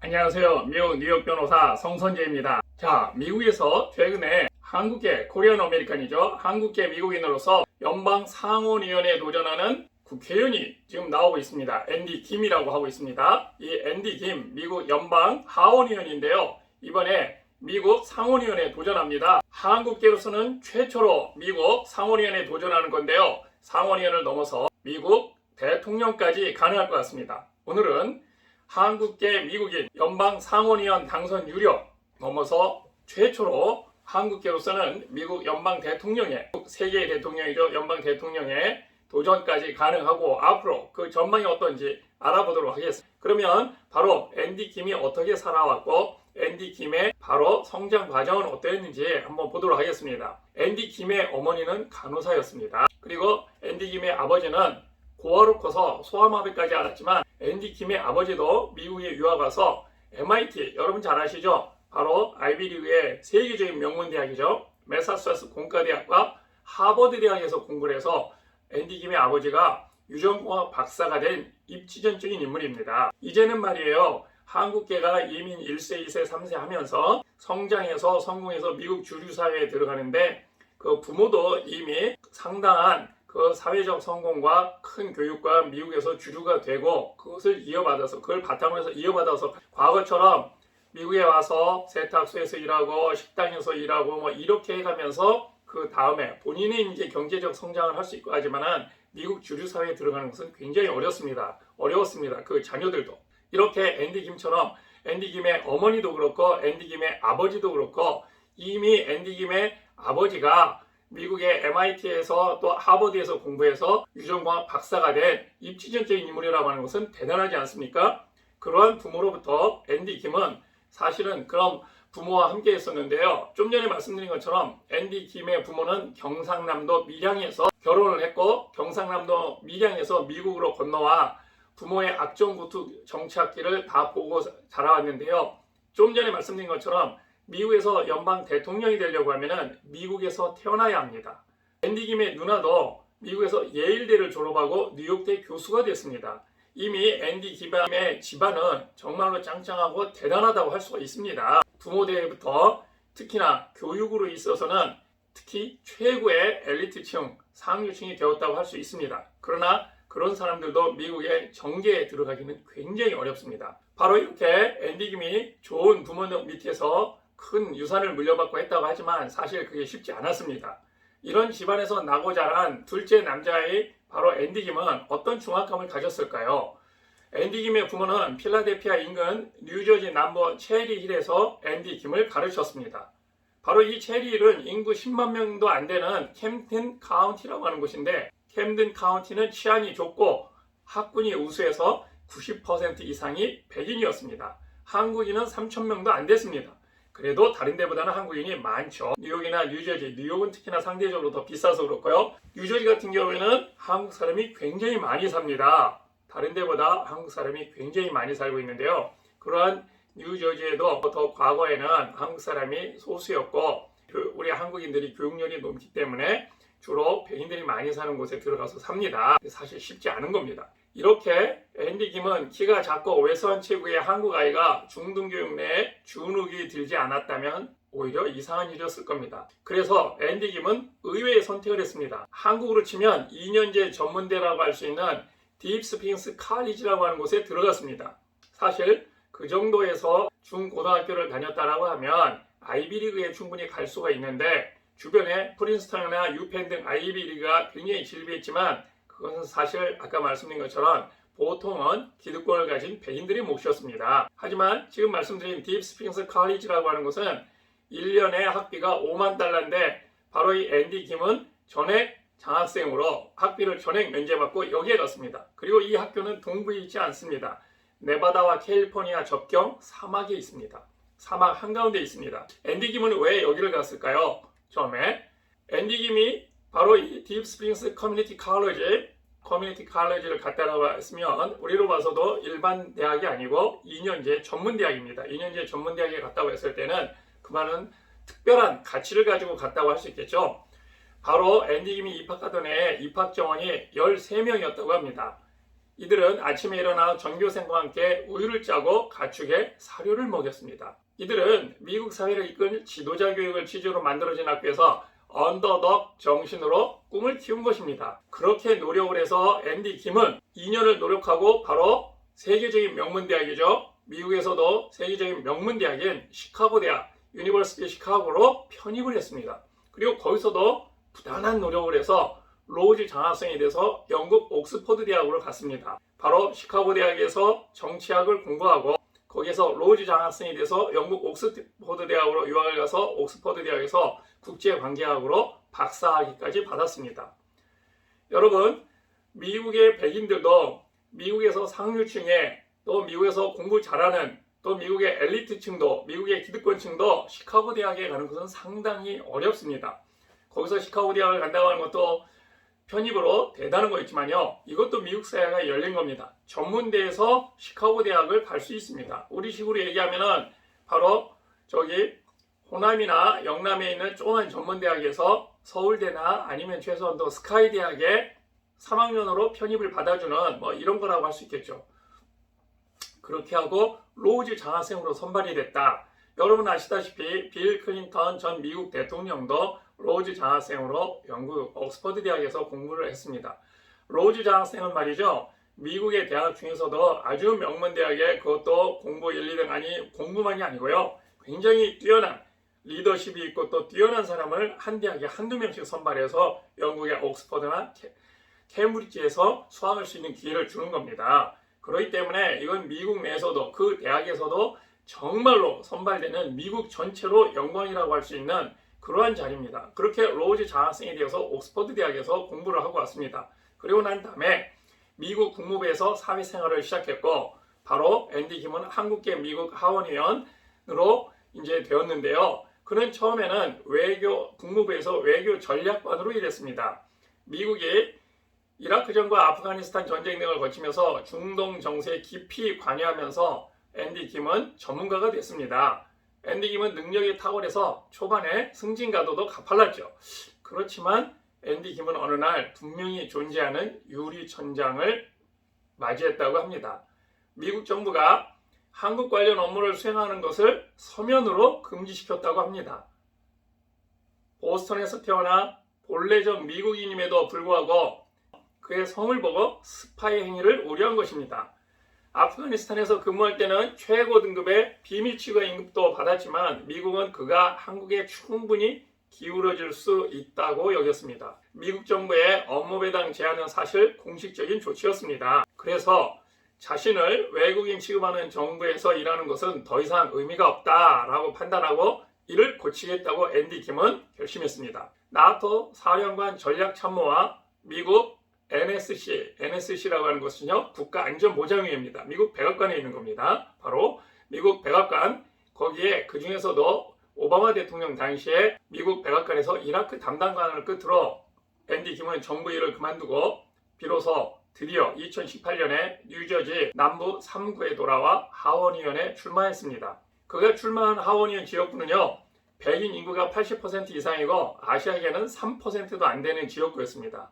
안녕하세요. 미국 뉴욕 변호사 성선재입니다. 자, 미국에서 최근에 한국계 코리안 아메리칸이죠. 한국계 미국인으로서 연방 상원의원에 도전하는 국회의원이 지금 나오고 있습니다. 앤디 김이라고 하고 있습니다. 이 앤디 김 미국 연방 하원의원인데요. 이번에 미국 상원의원에 도전합니다. 한국계로서는 최초로 미국 상원의원에 도전하는 건데요. 상원의원을 넘어서 미국 대통령까지 가능할 것 같습니다. 오늘은 한국계 미국인 연방 상원의원 당선 유력 넘어서 최초로 한국계로서는 미국 연방 대통령의 세계의 대통령이죠. 연방 대통령의 도전까지 가능하고 앞으로 그 전망이 어떤지 알아보도록 하겠습니다. 그러면 바로 앤디 김이 어떻게 살아왔고 앤디 김의 바로 성장 과정은 어땠는지 한번 보도록 하겠습니다. 앤디 김의 어머니는 간호사였습니다. 그리고 앤디 김의 아버지는 고아로 커서 소아마비까지 앓았지만 앤디 김의 아버지도 미국에 유학 와서 MIT, 여러분 잘 아시죠? 바로 아이비리그의 세계적인 명문 대학이죠. 매사추세츠 공과대학과 하버드 대학에서 공부를 해서 앤디 김의 아버지가 유전공학 박사가 된 입지전적인 인물입니다. 이제는 말이에요. 한국계가 이민 1세, 2세, 3세 하면서 성장해서 성공해서 미국 주류 사회에 들어가는데 그 부모도 이미 상당한 그 사회적 성공과 큰 교육과 미국에서 주류가 되고 그것을 이어받아서 그걸 바탕으로 해서 이어받아서 과거처럼 미국에 와서 세탁소에서 일하고 식당에서 일하고 뭐 이렇게 해가면서 그 다음에 본인의 이제 경제적 성장을 할 수 있고 하지만은 미국 주류 사회에 들어가는 것은 굉장히 어려웠습니다. 그 자녀들도 이렇게 앤디 김처럼 앤디 김의 어머니도 그렇고 앤디 김의 아버지도 그렇고 이미 앤디 김의 아버지가 미국의 MIT에서 또 하버드에서 공부해서 유전공학 박사가 된 입지전적인 인물이라고 하는 것은 대단하지 않습니까? 그러한 부모로부터 앤디 김은 사실은 그런 부모와 함께 했었는데요. 좀 전에 말씀드린 것처럼 앤디 김의 부모는 경상남도 밀양에서 결혼을 했고 경상남도 밀양에서 미국으로 건너와 부모의 악정구투 정치학기를 다 보고 자라왔는데요. 좀 전에 말씀드린 것처럼 미국에서 연방 대통령이 되려고 하면은 미국에서 태어나야 합니다. 앤디 김의 누나도 미국에서 예일대를 졸업하고 뉴욕대 교수가 됐습니다. 이미 앤디 김의 집안은 정말로 짱짱하고 대단하다고 할 수가 있습니다. 부모 대부터 특히나 교육으로 있어서는 특히 최고의 엘리트층, 상류층이 되었다고 할 수 있습니다. 그러나 그런 사람들도 미국의 정계에 들어가기는 굉장히 어렵습니다. 바로 이렇게 앤디 김이 좋은 부모 밑에서 큰 유산을 물려받고 했다고 하지만 사실 그게 쉽지 않았습니다. 이런 집안에서 나고 자란 둘째 남자의 바로 앤디 김은 어떤 중압감을 가졌을까요? 앤디 김의 부모는 필라델피아 인근 뉴저지 남부 체리힐에서 앤디 김을 가르쳤습니다. 바로 이 체리힐은 인구 10만 명도 안 되는 캠든 카운티라고 하는 곳인데 캠든 카운티는 치안이 좋고 학군이 우수해서 90% 이상이 백인이었습니다. 한국인은 3천 명도 안 됐습니다. 그래도 다른 데보다는 한국인이 많죠. 뉴욕이나 뉴저지, 뉴욕은 특히나 상대적으로 더 비싸서 그렇고요. 뉴저지 같은 경우에는 한국 사람이 굉장히 많이 삽니다. 다른 데보다 한국 사람이 굉장히 많이 살고 있는데요. 그러한 뉴저지에도 더 과거에는 한국 사람이 소수였고 우리 한국인들이 교육열이 높기 때문에 주로 백인들이 많이 사는 곳에 들어가서 삽니다. 사실 쉽지 않은 겁니다. 이렇게 앤디 김은 키가 작고 외소한 체구의 한국 아이가 중등교육 내에 주눅이 들지 않았다면 오히려 이상한 일이었을 겁니다. 그래서 앤디 김은 의외의 선택을 했습니다. 한국으로 치면 2년제 전문대라고 할 수 있는 딥스프링스 칼리지라고 하는 곳에 들어갔습니다. 사실 그 정도에서 중고등학교를 다녔다라고 하면 아이비리그에 충분히 갈 수가 있는데 주변에 프린스턴이나 유펜 등 아이비리그가 굉장히 질비했지만 그것은 사실 아까 말씀드린 것처럼 보통은 기득권을 가진 백인들의 몫이었습니다. 하지만 지금 말씀드린 딥스프링스 칼리지라고 하는 곳은 1년에 학비가 5만 달러인데 바로 이 앤디 김은 전액 장학생으로 학비를 전액 면제받고 여기에 갔습니다. 그리고 이 학교는 동부에 있지 않습니다. 네바다와 캘리포니아 접경 사막에 있습니다. 사막 한가운데 있습니다. 앤디 김은 왜 여기를 갔을까요? 처음에 앤디 김이 바로 이 딥스프링스 커뮤니티 칼리지를 갔다라고 했으면 우리로 봐서도 일반 대학이 아니고 2년제 전문대학입니다. 2년제 전문대학에 갔다고 했을 때는 그만한 특별한 가치를 가지고 갔다고 할 수 있겠죠. 바로 앤디 김이 입학하던 해 입학 정원이 13명이었다고 합니다. 이들은 아침에 일어나 전교생과 함께 우유를 짜고 가축에 사료를 먹였습니다. 이들은 미국 사회를 이끈 지도자 교육을 취지로 만들어진 학교에서 언더독 정신으로 꿈을 키운 것입니다. 그렇게 노력을 해서 앤디 김은 2년을 노력하고 바로 세계적인 명문대학이죠. 미국에서도 세계적인 명문대학인 시카고 대학, 유니버시티 시카고로 편입을 했습니다. 그리고 거기서도 부단한 노력을 해서 로즈 장학생이 돼서 영국 옥스퍼드 대학으로 갔습니다. 바로 시카고 대학에서 정치학을 공부하고 거기서 로즈 장학생이 돼서 영국 옥스퍼드 대학으로 유학을 가서 옥스퍼드 대학에서 국제관계학으로 박사학위까지 받았습니다. 여러분, 미국의 백인들도 미국에서 상류층에 또 미국에서 공부 잘하는 또 미국의 엘리트층도 미국의 기득권층도 시카고 대학에 가는 것은 상당히 어렵습니다. 거기서 시카고 대학을 간다고 하는 것도 편입으로 대단한 거 있지만요. 이것도 미국 사회가 열린 겁니다. 전문대에서 시카고 대학을 갈 수 있습니다. 우리식으로 얘기하면은 바로 저기 호남이나 영남에 있는 조그만 전문대학에서 서울대나 아니면 최소한 또 스카이 대학에 3학년으로 편입을 받아주는 뭐 이런 거라고 할 수 있겠죠. 그렇게 하고 로즈 장학생으로 선발이 됐다. 여러분 아시다시피 빌 클린턴 전 미국 대통령도 로즈 장학생으로 영국 옥스퍼드 대학에서 공부를 했습니다. 로즈 장학생은 말이죠. 미국의 대학 중에서도 아주 명문 대학에 그것도 공부 1, 2등 아니 공부만이 아니고요. 굉장히 뛰어난 리더십이 있고 또 뛰어난 사람을 한 대학에 한두 명씩 선발해서 영국의 옥스퍼드나 케임브리지에서 수학할 수 있는 기회를 주는 겁니다. 그렇기 때문에 이건 미국 내에서도 그 대학에서도 정말로 선발되는 미국 전체로 영광이라고 할 수 있는 그러한 자리입니다. 그렇게 로즈 장학생이 되어서 옥스퍼드 대학에서 공부를 하고 왔습니다. 그리고 난 다음에 미국 국무부에서 사회생활을 시작했고 바로 앤디 김은 한국계 미국 하원의원으로 이제 되었는데요. 그는 처음에는 국무부에서 외교 전략관으로 일했습니다. 미국이 이라크전과 아프가니스탄 전쟁 등을 거치면서 중동 정세에 깊이 관여하면서 앤디 김은 전문가가 됐습니다. 앤디 김은 능력이 탁월해서 초반에 승진가도도 가팔랐죠. 그렇지만 앤디 김은 어느 날 분명히 존재하는 유리천장을 맞이했다고 합니다. 미국 정부가 한국 관련 업무를 수행하는 것을 서면으로 금지시켰다고 합니다. 보스턴에서 태어나 본래적 미국인임에도 불구하고 그의 성을 보고 스파이 행위를 우려한 것입니다. 아프가니스탄에서 근무할 때는 최고 등급의 비밀 취급 임금도 받았지만 미국은 그가 한국에 충분히 기울어질 수 있다고 여겼습니다. 미국 정부의 업무 배당 제한은 사실 공식적인 조치였습니다. 그래서 자신을 외국인 취급하는 정부에서 일하는 것은 더 이상 의미가 없다라고 판단하고 이를 고치겠다고 앤디 김은 결심했습니다. 나토 사령관 전략참모와 미국 NSC라고 하는 것은요, 국가안전보장위입니다. 미국 백악관에 있는 겁니다. 바로 미국 백악관, 거기에 그 중에서도 오바마 대통령 당시에 미국 백악관에서 이라크 담당관을 끝으로 앤디 김은 정부 일을 그만두고 비로소 드디어 2018년에 뉴저지 남부 3구에 돌아와 하원의원에 출마했습니다. 그가 출마한 하원의원 지역구는요, 백인 인구가 80% 이상이고 아시아계는 3%도 안 되는 지역구였습니다.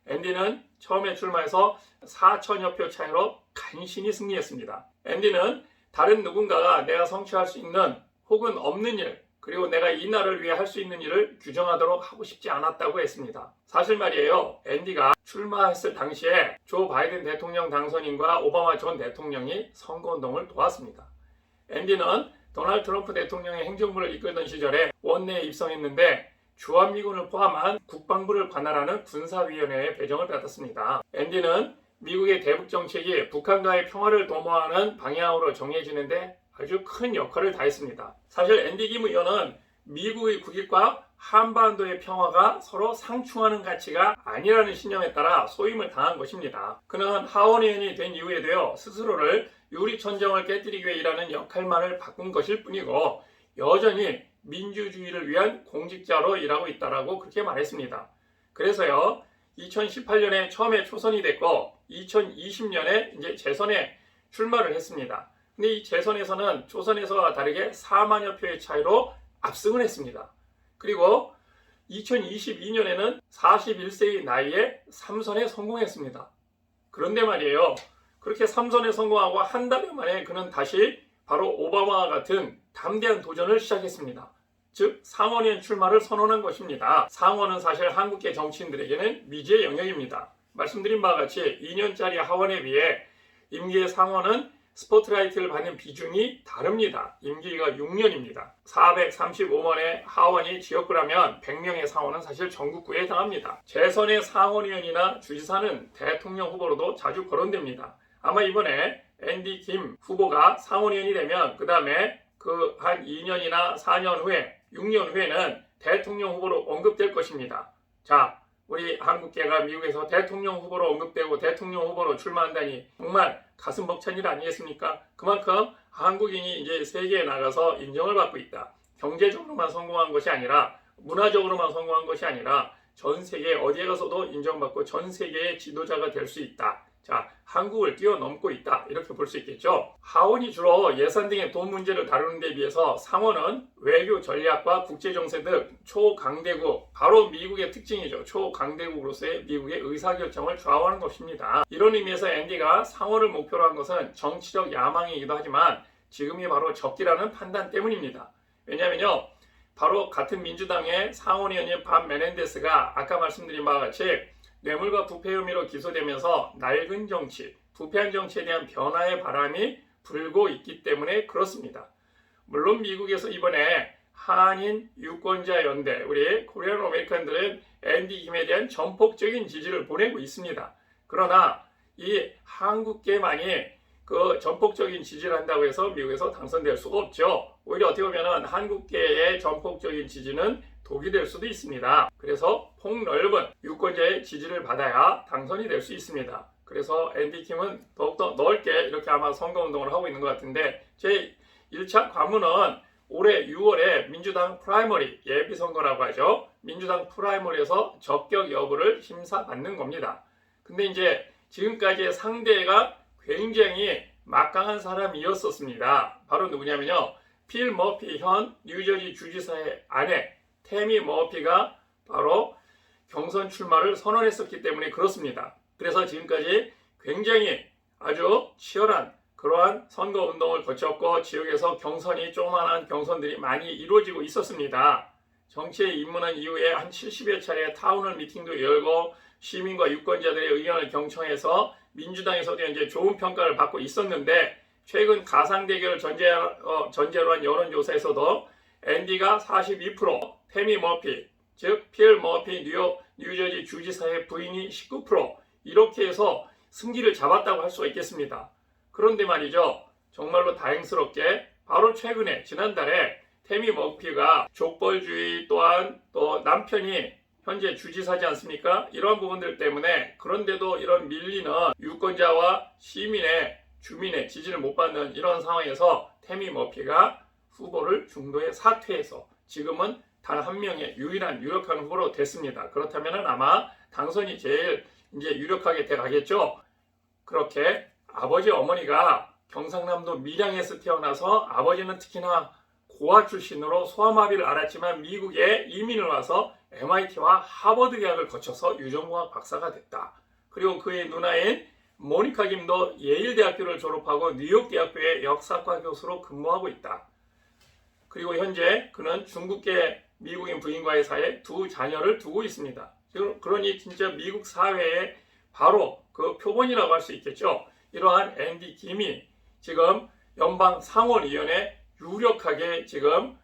앤디는 처음에 출마해서 4천여 표 차이로 간신히 승리했습니다. 앤디는 다른 누군가가 내가 성취할 수 있는 혹은 없는 일, 그리고 내가 이 나라를 위해 할 수 있는 일을 규정하도록 하고 싶지 않았다고 했습니다. 사실 말이에요. 앤디가 출마했을 당시에 조 바이든 대통령 당선인과 오바마 전 대통령이 선거운동을 도왔습니다. 앤디는 도널드 트럼프 대통령의 행정부를 이끌던 시절에 원내에 입성했는데 주한미군을 포함한 국방부를 관할하는 군사위원회의 배정을 받았습니다. 앤디는 미국의 대북 정책이 북한과의 평화를 도모하는 방향으로 정해지는데 아주 큰 역할을 다했습니다. 사실 앤디 김 의원은 미국의 국익과 한반도의 평화가 서로 상충하는 가치가 아니라는 신념에 따라 소임을 당한 것입니다. 그는 하원의원이 된 이후에도요, 스스로를 유리천장을 깨뜨리기 위해 일하는 역할만을 바꾼 것일 뿐이고 여전히 민주주의를 위한 공직자로 일하고 있다라고 그렇게 말했습니다. 그래서요, 2018년에 처음에 초선이 됐고 2020년에 이제 재선에 출마를 했습니다. 근데 이 재선에서는 초선에서와 다르게 4만여 표의 차이로 압승을 했습니다. 그리고 2022년에는 41세의 나이에 3선에 성공했습니다. 그런데 말이에요. 그렇게 3선에 성공하고 한 달 만에 그는 다시 바로 오바마와 같은 담대한 도전을 시작했습니다. 즉 상원의원 출마를 선언한 것입니다. 상원은 사실 한국계 정치인들에게는 미지의 영역입니다. 말씀드린 바와 같이 2년짜리 하원에 비해 임기의 상원은 스포트라이트를 받는 비중이 다릅니다. 임기가 6년입니다. 435만의 하원이 지역구를 하면 100명의 상원은 사실 전국구에 해당합니다. 재선의 상원의원이나 주지사는 대통령 후보로도 자주 거론됩니다. 아마 이번에 앤디 김 후보가 상원의원이 되면 그 다음에 그 한 2년이나 4년 후에 6년 후에는 대통령 후보로 언급될 것입니다. 자, 우리 한국계가 미국에서 대통령 후보로 언급되고 대통령 후보로 출마한다니 정말 가슴 벅찬 일 아니겠습니까? 그만큼 한국인이 이제 세계에 나가서 인정을 받고 있다. 경제적으로만 성공한 것이 아니라 문화적으로만 성공한 것이 아니라 전 세계 어디에 가서도 인정받고 전 세계의 지도자가 될 수 있다. 자, 한국을 뛰어넘고 있다. 이렇게 볼 수 있겠죠. 하원이 주로 예산 등의 돈 문제를 다루는 데 비해서 상원은 외교 전략과 국제정세 등 초강대국, 바로 미국의 특징이죠. 초강대국으로서의 미국의 의사결정을 좌우하는 것입니다. 이런 의미에서 앤디가 상원을 목표로 한 것은 정치적 야망이기도 하지만 지금이 바로 적기라는 판단 때문입니다. 왜냐하면요, 바로 같은 민주당의 상원의원인 밥 메넨데스가 아까 말씀드린 바와 같이 뇌물과 부패 혐의로 기소되면서 낡은 정치, 부패한 정치에 대한 변화의 바람이 불고 있기 때문에 그렇습니다. 물론 미국에서 이번에 한인 유권자 연대, 우리 코리안 아메리칸들은 앤디 김에 대한 전폭적인 지지를 보내고 있습니다. 그러나 이 한국계만이 그 전폭적인 지지를 한다고 해서 미국에서 당선될 수가 없죠. 오히려 어떻게 보면 한국계의 전폭적인 지지는 독이 될 수도 있습니다. 그래서 폭넓은 유권자의 지지를 받아야 당선이 될 수 있습니다. 그래서 앤디 킴은 더욱더 넓게 이렇게 아마 선거운동을 하고 있는 것 같은데, 제 1차 관문은 올해 6월에 민주당 프라이머리, 예비선거라고 하죠. 민주당 프라이머리에서 적격 여부를 심사받는 겁니다. 근데 이제 지금까지의 상대가 굉장히 막강한 사람이었었습니다. 바로 누구냐면요, 필 머피 현 뉴저지 주지사의 아내 태미 머피가 바로 경선 출마를 선언했었기 때문에 그렇습니다. 그래서 지금까지 굉장히 아주 치열한 그러한 선거운동을 거쳤고 지역에서 경선이 조그마한 경선들이 많이 이루어지고 있었습니다. 정치에 입문한 이후에 한 70여 차례 타운홀 미팅도 열고 시민과 유권자들의 의견을 경청해서 민주당에서도 이제 좋은 평가를 받고 있었는데, 최근 가상 대결을 전제로 한 여론조사에서도 앤디가 42%, 태미 머피, 즉 필 머피 뉴저지 주지사의 부인이 19%, 이렇게 해서 승기를 잡았다고 할 수가 있겠습니다. 그런데 말이죠, 정말로 다행스럽게 바로 최근에 지난달에 태미 머피가 족벌주의, 또한 또 남편이 현재 주지사지 않습니까? 이런 부분들 때문에, 그런데도 이런 밀리는 유권자와 시민의, 주민의 지지를 못 받는 이런 상황에서 태미 머피가 후보를 중도에 사퇴해서 지금은 단 한 명의 유일한 유력한 후보로 됐습니다. 그렇다면 아마 당선이 제일 이제 유력하게 돼 가겠죠. 그렇게 아버지 어머니가 경상남도 밀양에서 태어나서 아버지는 특히나 고아 출신으로 소아마비를 앓았지만 미국에 이민을 와서 MIT와 하버드 대학을 거쳐서 유전공학 박사가 됐다. 그리고 그의 누나인 모니카 김도 예일대학교를 졸업하고 뉴욕대학교의 역사과 교수로 근무하고 있다. 그리고 현재 그는 중국계 미국인 부인과의 사이에 두 자녀를 두고 있습니다. 그러니 진짜 미국 사회에 바로 그 표본이라고 할 수 있겠죠. 이러한 앤디 김이 지금 연방 상원의원에 유력하게 지금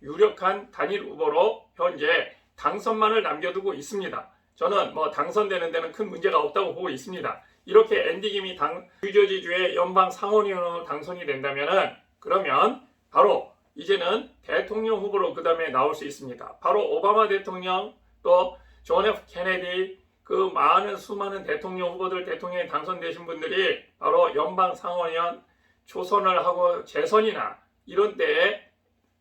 유력한 단일 후보로 현재 당선만을 남겨두고 있습니다. 저는 뭐 당선되는 데는 큰 문제가 없다고 보고 있습니다. 이렇게 앤디 김이 뉴저지주의 연방 상원의원으로 당선이 된다면은, 그러면 바로 이제는 대통령 후보로 그 다음에 나올 수 있습니다. 바로 오바마 대통령, 또 존 F 케네디, 그 많은 수많은 대통령 후보들, 대통령에 당선되신 분들이 바로 연방 상원의원 초선을 하고 재선이나 이런 때에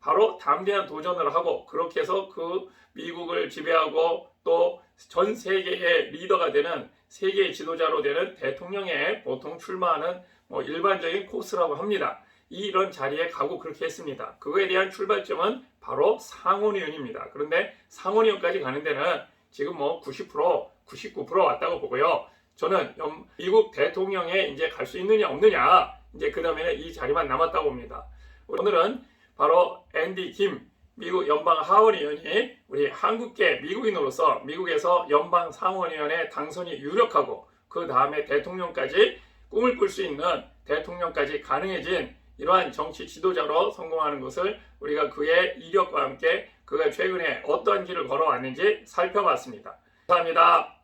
바로 담대한 도전을 하고, 그렇게 해서 그 미국을 지배하고 또 전 세계의 리더가 되는, 세계의 지도자로 되는 대통령에 보통 출마하는 일반적인 코스라고 합니다. 이런 자리에 가고 그렇게 했습니다. 그거에 대한 출발점은 바로 상원의원입니다. 그런데 상원의원까지 가는 데는 지금 90%, 99% 왔다고 보고요. 저는 미국 대통령에 이제 갈 수 있느냐 없느냐, 이제 그 다음에는 이 자리만 남았다고 봅니다. 오늘은 바로 앤디 김 미국 연방 하원의원이 우리 한국계 미국인으로서 미국에서 연방 상원의원에 당선이 유력하고 그 다음에 대통령까지 꿈을 꿀 수 있는, 대통령까지 가능해진 이러한 정치 지도자로 성공하는 것을 우리가 그의 이력과 함께 그가 최근에 어떠한 길을 걸어왔는지 살펴봤습니다. 감사합니다.